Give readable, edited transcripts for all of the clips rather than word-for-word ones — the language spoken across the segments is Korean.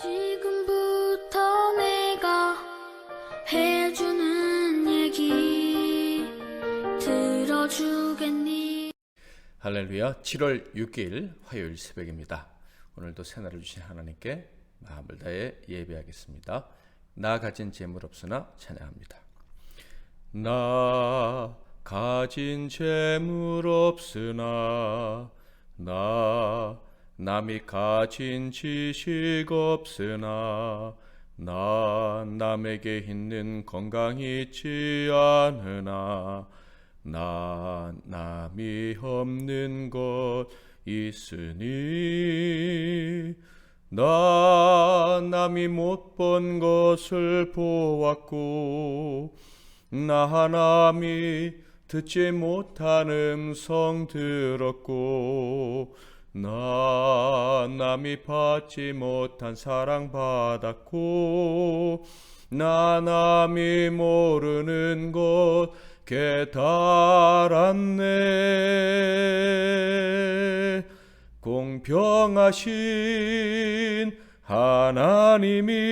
지금부터 내가 해주는 얘기 들어주겠니? 할렐루야. 7월 6일 화요일 새벽입니다. 오늘도 새날을 주신 하나님께 마음을 다해 예배하겠습니다. 나 가진 재물 없으나 찬양합니다. 나 가진 재물 없으나 나 남이 가진 지식 없으나 나 남에게 있는 건강이 있지 않으나 나 남이 없는 것 있으니 나 남이 못 본 것을 보았고 나 남이 듣지 못한 음성 들었고 나 남이 받지 못한 사랑 받았고 나 남이 모르는 것 깨달았네. 공평하신 하나님이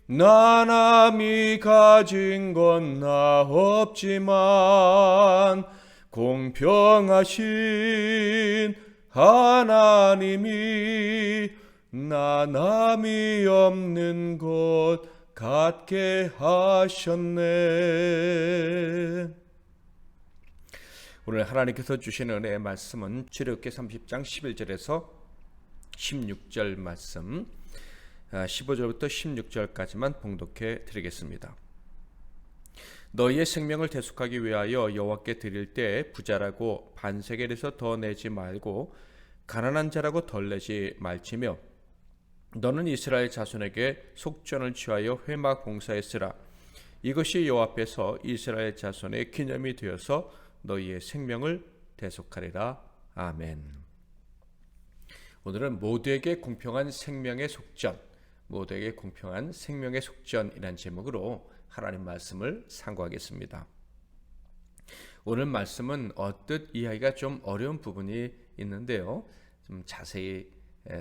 나 남이 가진 건 나 없지만 공평하신 하나님이 나 남이 없는 것 갖게 하셨네. 오늘 하나님께서 주시는 은혜의 말씀은 출애굽기 30장 11절에서 16절 말씀, 15절부터 16절까지만 봉독해 드리겠습니다. 너희의 생명을 대속하기 위하여 여호와께 드릴 때 부자라고 반세겔에서 더 내지 말고 가난한 자라고 덜 내지 말지며 너는 이스라엘 자손에게 속전을 취하여 회막 봉사에 쓰라. 이것이 여호와 앞에서 이스라엘 자손의 기념이 되어서 너희의 생명을 대속하리라. 아멘. 오늘은 모두에게 공평한 생명의 속전, 모두에게 공평한 생명의 속전이라는 제목으로 하나님 말씀을 상고하겠습니다. 오늘 말씀은 언뜻 이해하기가 좀 어려운 부분이 있는데요. 좀 자세히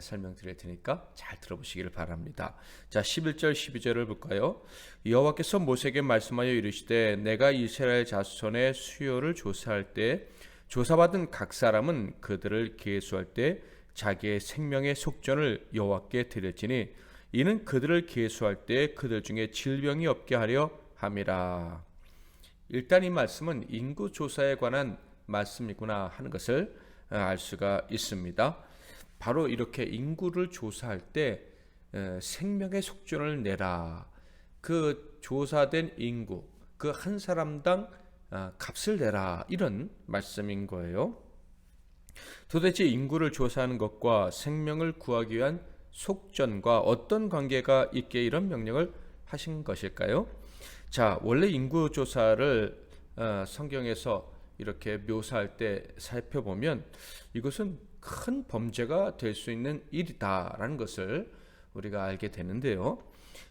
설명드릴 테니까 잘 들어보시기를 바랍니다. 자, 11절 12절을 볼까요? 여호와께서 모세에게 말씀하여 이르시되 내가 이스라엘 자손의 수요를 조사할 때 조사받은 각 사람은 그들을 계수할 때 자기의 생명의 속전을 여호와께 드릴지니 이는 그들을 계수할 때 그들 중에 질병이 없게 하려 함이라. 일단 이 말씀은 인구 조사에 관한 말씀이구나 하는 것을 알 수가 있습니다. 바로 이렇게 인구를 조사할 때 생명의 속전을 내라. 그 조사된 인구, 그 한 사람당 값을 내라. 이런 말씀인 거예요. 도대체 인구를 조사하는 것과 생명을 구하기 위한 속전과 어떤 관계가 있기에 이런 명령을 하신 것일까요? 자, 원래 인구 조사를 성경에서 이렇게 묘사할 때 살펴보면 이것은 큰 범죄가 될 수 있는 일이다라는 것을 우리가 알게 되는데요.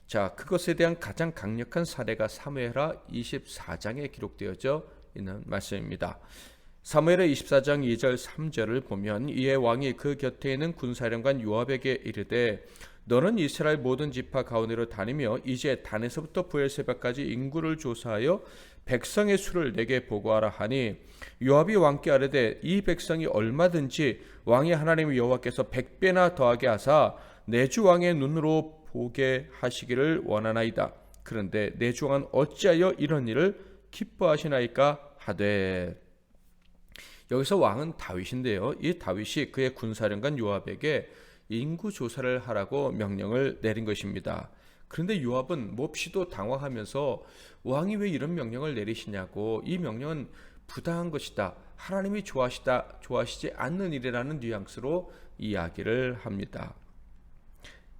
자, 그것에 대한 가장 강력한 사례가 사무엘하 24장에 기록되어져 있는 말씀입니다. 사무엘하 24장 2절 3절을 보면 이에 왕이 그 곁에 있는 군사령관 요압에게 이르되 너는 이스라엘 모든 지파 가운데로 다니며 이제 단에서부터 브엘세바까지 인구를 조사하여 백성의 수를 내게 보고하라 하니 요압이 왕께 아뢰되 이 백성이 얼마든지 왕의 하나님 여호와께서 100배나 더하게 하사 내 주 왕의 눈으로 보게 하시기를 원하나이다. 그런데 내 주 왕은 어찌하여 이런 일을 기뻐하시나이까 하되. 여기서 왕은 다윗인데요. 이 다윗이 그의 군사령관 요압에게 인구 조사를 하라고 명령을 내린 것입니다. 그런데 요압은 몹시도 당황하면서 왕이 왜 이런 명령을 내리시냐고, 이 명령은 부당한 것이다, 하나님이 좋아하시지 않는 일이라는 뉘앙스로 이야기를 합니다.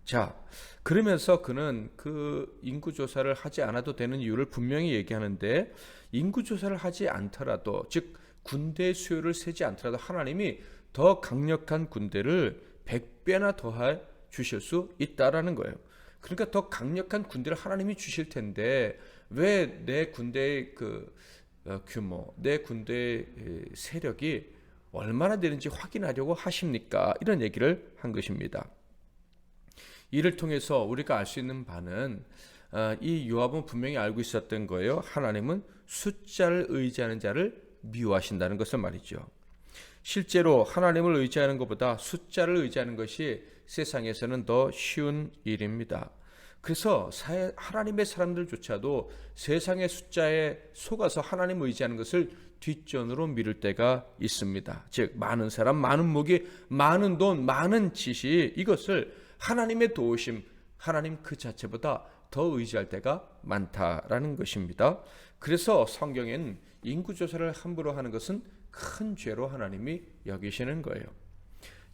자, 그러면서 그는 그 인구조사를 하지 않아도 되는 이유를 분명히 얘기하는데, 인구조사를 하지 않더라도, 즉 군대의 수요를 세지 않더라도 하나님이 더 강력한 군대를 100배나 더해 주실 수 있다라는 거예요. 그러니까 더 강력한 군대를 하나님이 주실 텐데 왜 내 군대의 그 규모, 내 군대의 세력이 얼마나 되는지 확인하려고 하십니까? 이런 얘기를 한 것입니다. 이를 통해서 우리가 알 수 있는 바는 이 요압은 분명히 알고 있었던 거예요. 하나님은 숫자를 의지하는 자를 미워하신다는 것을 말이죠. 실제로 하나님을 의지하는 것보다 숫자를 의지하는 것이 세상에서는 더 쉬운 일입니다. 그래서 하나님의 사람들조차도 세상의 숫자에 속아서 하나님 의지하는 것을 뒷전으로 미룰 때가 있습니다. 즉 많은 사람, 많은 무기, 많은 돈, 많은 지식, 이것을 하나님의 도우심, 하나님 그 자체보다 더 의지할 때가 많다라는 것입니다. 그래서 성경엔 인구조사를 함부로 하는 것은 큰 죄로 하나님이 여기시는 거예요.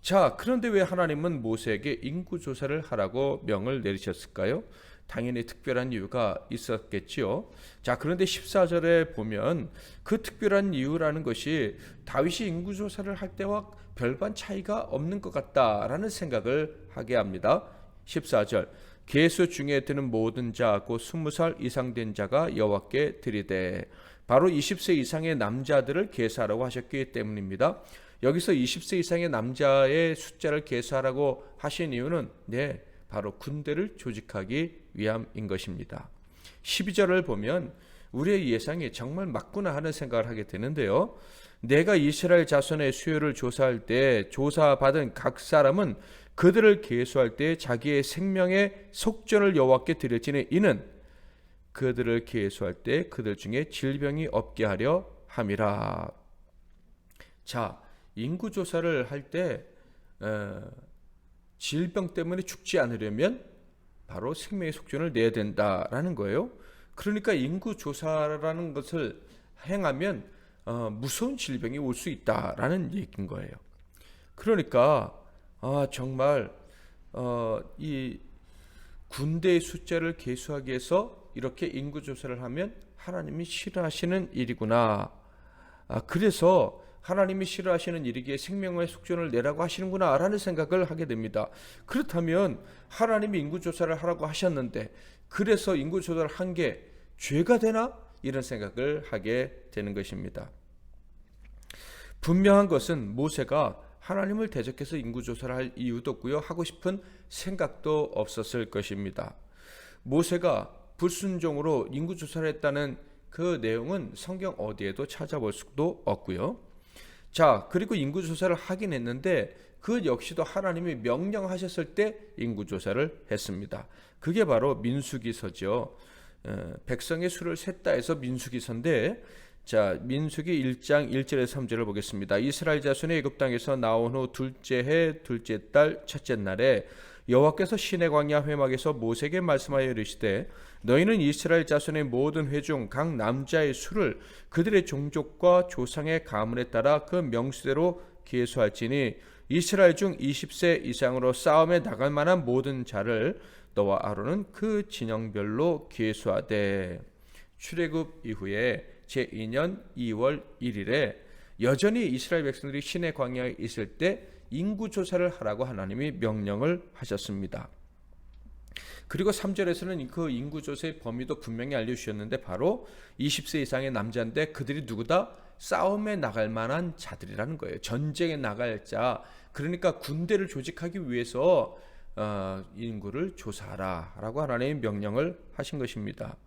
자, 그런데 왜 하나님은 모세에게 인구조사를 하라고 명을 내리셨을까요? 당연히 특별한 이유가 있었겠지요. 자, 그런데 14절에 보면 그 특별한 이유라는 것이 다윗이 인구조사를 할 때와 별반 차이가 없는 것 같다라는 생각을 하게 합니다. 14절, 계수 중에 드는 모든 자 곧 20살 이상 된 자가 여호와께 드리되, 바로 20세 이상의 남자들을 계수하라고 하셨기 때문입니다. 여기서 20세 이상의 남자의 숫자를 계수하라고 하신 이유는 바로 군대를 조직하기 위함인 것입니다. 12절을 보면 우리의 예상이 정말 맞구나 하는 생각을 하게 되는데요. 내가 이스라엘 자손의 수요를 조사할 때 조사받은 각 사람은 그들을 계수할 때 자기의 생명의 속전을 여호와께 드릴지니 이는 그들을 계수할 때 그들 중에 질병이 없게 하려 함이라. 자, 인구조사를 할 때 질병 때문에 죽지 않으려면 바로 생명의 속전을 내야 된다라는 거예요. 그러니까 인구조사라는 것을 행하면 무서운 질병이 올 수 있다라는 얘기인 거예요. 그러니까 정말 이 군대의 숫자를 계수하기 위해서 이렇게 인구조사를 하면 하나님이 싫어하시는 일이구나. 그래서 하나님이 싫어하시는 일이기에 생명의 속전을 내라고 하시는구나 라는 생각을 하게 됩니다. 그렇다면 하나님이 인구조사를 하라고 하셨는데 그래서 인구조사를 한 게 죄가 되나? 이런 생각을 하게 되는 것입니다. 분명한 것은 모세가 하나님을 대적해서 인구조사를 할 이유도 없고요, 하고 싶은 생각도 없었을 것입니다. 모세가 불순종으로 인구조사를 했다는 그 내용은 성경 어디에도 찾아볼 수도 없고요. 자, 그리고 인구조사를 하긴 했는데 그 역시도 하나님이 명령하셨을 때 인구조사를 했습니다. 그게 바로 민수기서죠. 백성의 수를 셌다 해서 민수기서인데, 자, 민수기 1장 1절에서 3절을 보겠습니다. 이스라엘 자손이 애굽 땅에서 나온 후 둘째 해 둘째 달 첫째 날에 여호와께서 시내 광야 회막에서 모세에게 말씀하여 이르시되, 너희는 이스라엘 자손의 모든 회 중 각 남자의 수를 그들의 종족과 조상의 가문에 따라 그 명수대로 계수할지니 이스라엘 중 20세 이상으로 싸움에 나갈 만한 모든 자를 너와 아론은 그 진영별로 계수하되. 출애굽 이후에 제2년 2월 1일에 여전히 이스라엘 백성들이 시내 광야에 있을 때 인구조사를 하라고 하나님이 명령을 하셨습니다. 그리고 3절에서는 그 인구조사의 범위도 분명히 알려주셨는데 바로 20세 이상의 남자인데 그들이 누구다? 싸움에 나갈 만한 자들이라는 거예요. 전쟁에 나갈 자, 그러니까 군대를 조직하기 위해서 인구를 조사하라 라고 하나님이 명령을 하신 것입니다.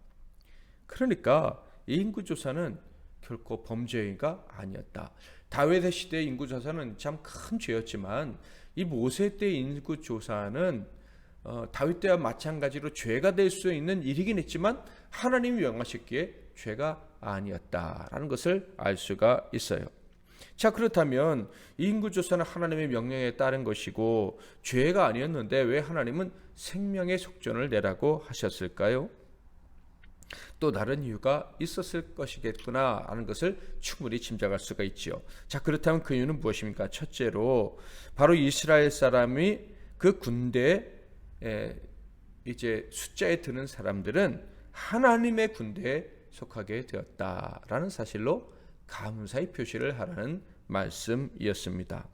그러니까 이 인구조사는 결코 범죄가 아니었다. 다윗의 시대의 인구조사는 참 큰 죄였지만 이 모세 때의 인구조사는 다윗 때와 마찬가지로 죄가 될 수 있는 일이긴 했지만 하나님이 명하셨기에 죄가 아니었다라는 것을 알 수가 있어요. 자, 그렇다면 이 인구조사는 하나님의 명령에 따른 것이고 죄가 아니었는데 왜 하나님은 생명의 속전을 내라고 하셨을까요? 또 다른 이유가 있었을 것이겠구나 하는 것을 충분히 짐작할 수가 있지요. 자, 그렇다면 그 이유는 무엇입니까? 첫째로 바로 이스라엘 사람이 그 군대에 이제 숫자에 드는 사람들은 하나님의 군대에 속하게 되었다라는 사실로 감사의 표시를 하라는 말씀이었습니다.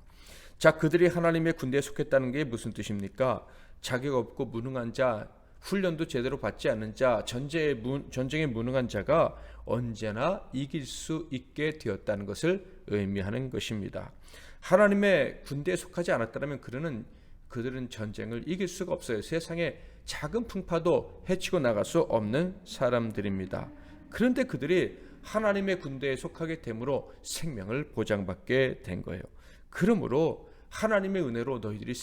자, 그들이 하나님의 군대에 속했다는 게 무슨 뜻입니까? 자격 없고 무능한 자, 훈련도 제대로 받지 않는 자, 전쟁에 무능한 자가 언제나 이길 수 있게 되었다는 것을 의미하는 것입니다. 하나님의 군대에 속하지 않았다면 그들은 전쟁을 이길 수가 없어요. 세상에 작은 풍파도 헤치고 나갈 수 없는 사람들입니다. 그런데 그들이 하나님의 군대에 속하게 되므로 생명을 보장받게 된 거예요. 그러므로 하나님의 은혜로 너희들이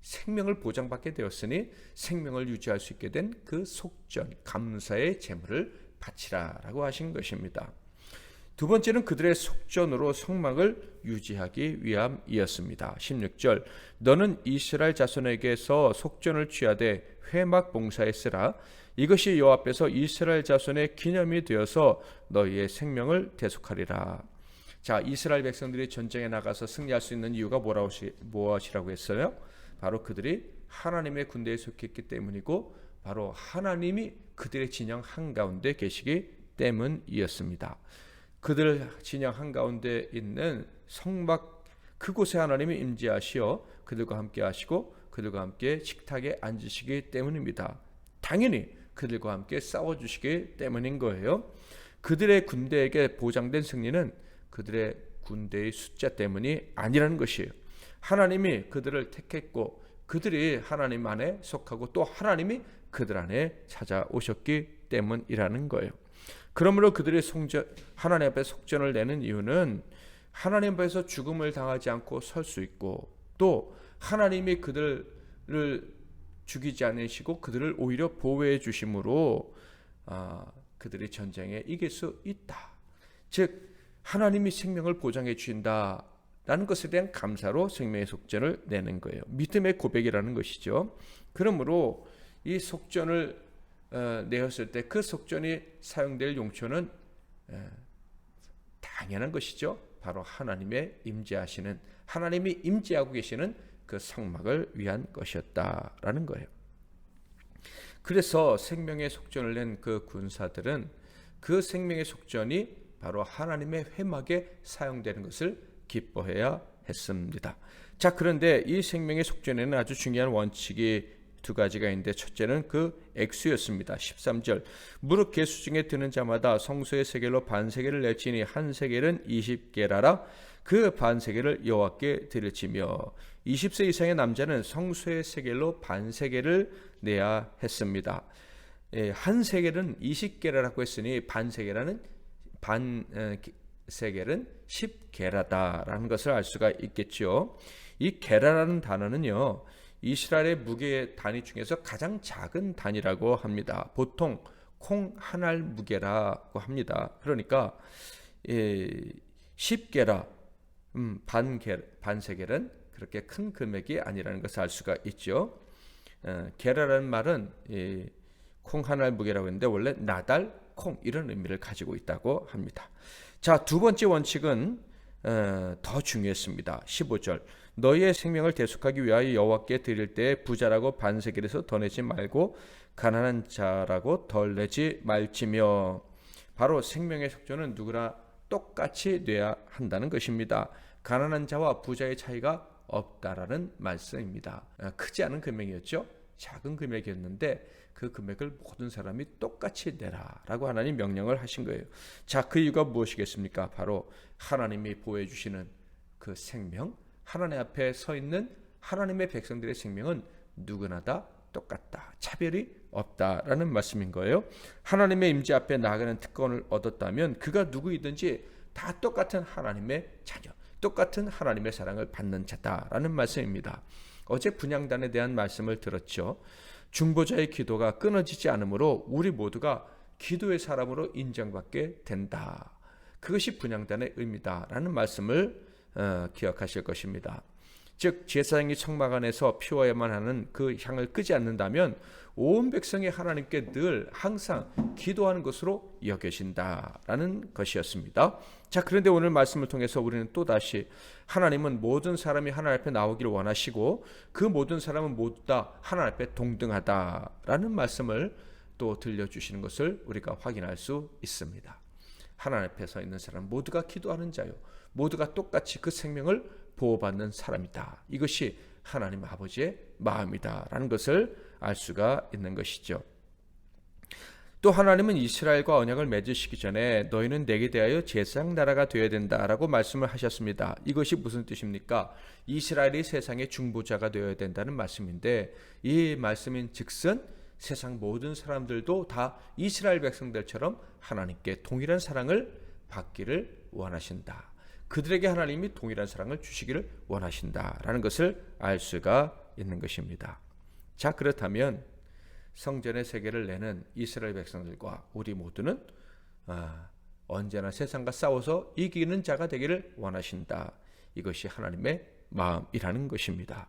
생명을 보장받게 되었으니 생명을 유지할 수 있게 된 그 속전, 감사의 제물을 바치라라고 하신 것입니다. 두 번째는 그들의 속전으로 성막을 유지하기 위함이었습니다. 16절 너는 이스라엘 자손에게서 속전을 취하되 회막 봉사에 쓰라. 이것이 여호와 앞에서 이스라엘 자손의 기념이 되어서 너희의 생명을 대속하리라. 자, 이스라엘 백성들이 전쟁에 나가서 승리할 수 있는 이유가 무엇이라고 했어요? 바로 그들이 하나님의 군대에 속했기 때문이고 바로 하나님이 그들의 진영 한가운데 계시기 때문이었습니다. 그들 진영 한가운데 있는 성막 그곳에 하나님이 임재하시어 그들과 함께 하시고 그들과 함께 식탁에 앉으시기 때문입니다. 당연히 그들과 함께 싸워주시기 때문인 거예요. 그들의 군대에게 보장된 승리는 그들의 군대의 숫자 때문이 아니라는 것이에요. 하나님이 그들을 택했고 그들이 하나님 안에 속하고 또 하나님이 그들 안에 찾아오셨기 때문이라는 거예요. 그러므로 그들이 하나님 앞에 속전을 내는 이유는 하나님 앞에서 죽음을 당하지 않고 설 수 있고 또 하나님이 그들을 죽이지 않으시고 그들을 오히려 보호해 주심으로 그들이 전쟁에 이길 수 있다. 즉 하나님이 생명을 보장해 주신다라는 것에 대한 감사로 생명의 속전을 내는 거예요. 믿음의 고백이라는 것이죠. 그러므로 이 속전을 내었을 때 그 속전이 사용될 용처는 당연한 것이죠. 바로 하나님의 임재하시는 하나님이 임재하고 계시는 그 성막을 위한 것이었다라는 거예요. 그래서 생명의 속전을 낸 그 군사들은 그 생명의 속전이 바로 하나님의 회막에 사용되는 것을 기뻐해야 했습니다. 자, 그런데 이 생명의 속전에는 아주 중요한 원칙이 두 가지가 있는데 첫째는 그 액수였습니다. 13절 무릇 계수 중에 드는 자마다 성소의 세겔로 반세겔을 낼지니 한 세겔은 20게라라. 그 반세겔을 여호와께 드릴지며 20세 이상의 남자는 성소의 세겔로 반세겔을 내야 했습니다. 한 세겔은 20게라라고 했으니 반세겔은 10게라다라는 것을 알 수가 있겠죠. 이 게라라는 단어는요, 이스라엘의 무게 단위 중에서 가장 작은 단위라고 합니다. 보통 콩 한 알 무게라고 합니다. 그러니까 10게라 반세겔은 그렇게 큰 금액이 아니라는 것을 알 수가 있죠. 게라라는 말은 콩 한 알 무게라고 했는데 원래 나달, 콩 이런 의미를 가지고 있다고 합니다. 자, 두 번째 원칙은 더 중요했습니다. 15절 너희의 생명을 대속하기 위하여 여호와께 드릴 때 부자라고 반세겔에서 더 내지 말고 가난한 자라고 덜 내지 말지며. 바로 생명의 속전은 누구나 똑같이 내야 한다는 것입니다. 가난한 자와 부자의 차이가 없다라는 말씀입니다. 크지 않은 금액이었죠. 작은 금액이었는데 그 금액을 모든 사람이 똑같이 내라라고 하나님 명령을 하신 거예요. 자, 그 이유가 무엇이겠습니까? 바로 하나님이 보호해 주시는 그 생명, 하나님 앞에 서 있는 하나님의 백성들의 생명은 누구나 다 똑같다. 차별이 없다라는 말씀인 거예요. 하나님의 임재 앞에 나아가는 특권을 얻었다면 그가 누구이든지 다 똑같은 하나님의 자녀, 똑같은 하나님의 사랑을 받는 자다라는 말씀입니다. 어제 분향단에 대한 말씀을 들었죠. 중보자의 기도가 끊어지지 않으므로 우리 모두가 기도의 사람으로 인정받게 된다. 그것이 분향단의 의미다라는 말씀을 기억하실 것입니다. 즉 제사장이 성막 안에서 피워야만 하는 그 향을 끄지 않는다면 온 백성이 하나님께 늘 항상 기도하는 것으로 여겨진다라는 것이었습니다. 자, 그런데 오늘 말씀을 통해서 우리는 또다시 하나님은 모든 사람이 하나님 앞에 나오기를 원하시고 그 모든 사람은 모두 다 하나님 앞에 동등하다라는 말씀을 또 들려주시는 것을 우리가 확인할 수 있습니다. 하나님 앞에 서 있는 사람 모두가 기도하는 자요, 모두가 똑같이 그 생명을 보호받는 사람이다. 이것이 하나님 아버지의 마음이다라는 것을 알 수가 있는 것이죠. 또 하나님은 이스라엘과 언약을 맺으시기 전에 너희는 내게 대하여 제사장 나라가 되어야 된다라고 말씀을 하셨습니다. 이것이 무슨 뜻입니까? 이스라엘이 세상의 중보자가 되어야 된다는 말씀인데, 이 말씀인 즉슨 세상 모든 사람들도 다 이스라엘 백성들처럼 하나님께 동일한 사랑을 받기를 원하신다. 그들에게 하나님이 동일한 사랑을 주시기를 원하신다라는 것을 알 수가 있는 것입니다. 자, 그렇다면 성전의 세계를 내는 이스라엘 백성들과 우리 모두는 언제나 세상과 싸워서 이기는 자가 되기를 원하신다. 이것이 하나님의 마음이라는 것입니다.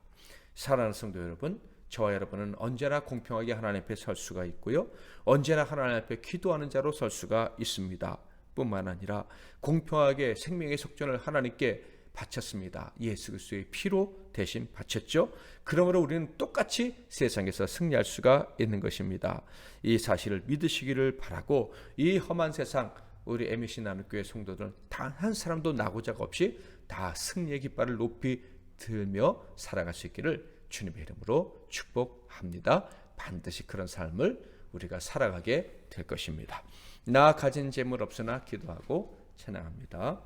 사랑하는 성도 여러분, 저와 여러분은 언제나 공평하게 하나님 앞에 설 수가 있고요, 언제나 하나님 앞에 기도하는 자로 설 수가 있습니다. 뿐만 아니라 공평하게 생명의 속전을 하나님께 바쳤습니다. 예수 그리스도의 피로 대신 바쳤죠. 그러므로 우리는 똑같이 세상에서 승리할 수가 있는 것입니다. 이 사실을 믿으시기를 바라고, 이 험한 세상 우리 MBC 나눔교회 성도들은 단 한 사람도 나고자가 없이 다 승리의 깃발을 높이 들며 살아갈 수 있기를 주님의 이름으로 축복합니다. 반드시 그런 삶을 우리가 살아가게 될 것입니다. 나 가진 재물 없으나 기도하고 찬양합니다.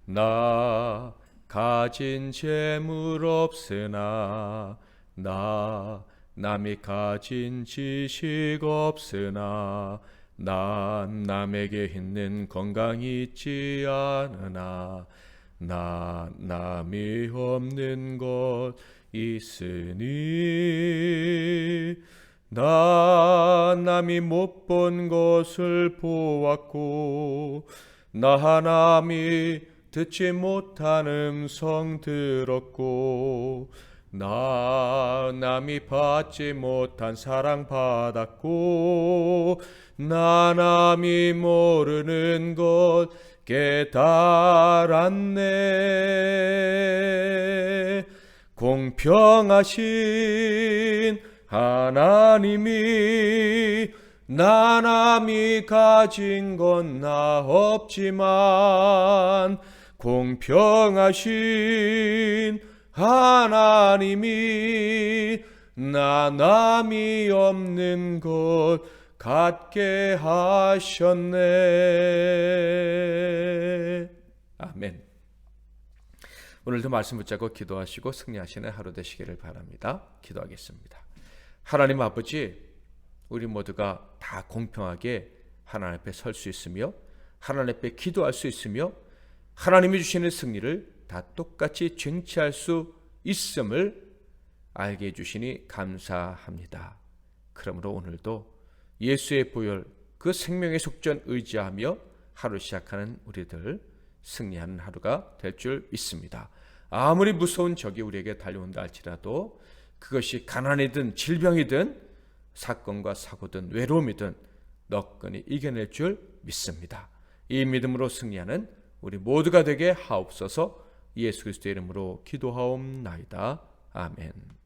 나 가진 재물 없으나, 나 남이 가진 지식 없으나, 난 남에게 있는 건강이 있지 않으나, 나 남이 없는 것 있으니, 나 남이 못 본 것을 보았고, 나 남이 듣지 못한 음성 들었고, 나 남이 받지 못한 사랑 받았고, 나 남이 모르는 것 깨달았네. 공평하신 하나님이 나 남이 가진 건 나 없지만, 공평하신 하나님이 나 남이 없는 것 갖게 하셨네. 아멘. 오늘도 말씀 붙잡고 기도하시고 승리하시는 하루 되시기를 바랍니다. 기도하겠습니다. 하나님 아버지, 우리 모두가 다 공평하게 하나님 앞에 설 수 있으며, 하나님 앞에 기도할 수 있으며, 하나님이 주시는 승리를 다 똑같이 쟁취할 수 있음을 알게 해주시니 감사합니다. 그러므로 오늘도 예수의 보혈, 그 생명의 속전 의지하며 하루 시작하는 우리들 승리하는 하루가 될 줄 믿습니다. 아무리 무서운 적이 우리에게 달려온다 할지라도, 그것이 가난이든 질병이든 사건과 사고든 외로움이든 너끈히 이겨낼 줄 믿습니다. 이 믿음으로 승리하는 우리 모두가 되게 하옵소서. 예수 그리스도의 이름으로 기도하옵나이다. 아멘.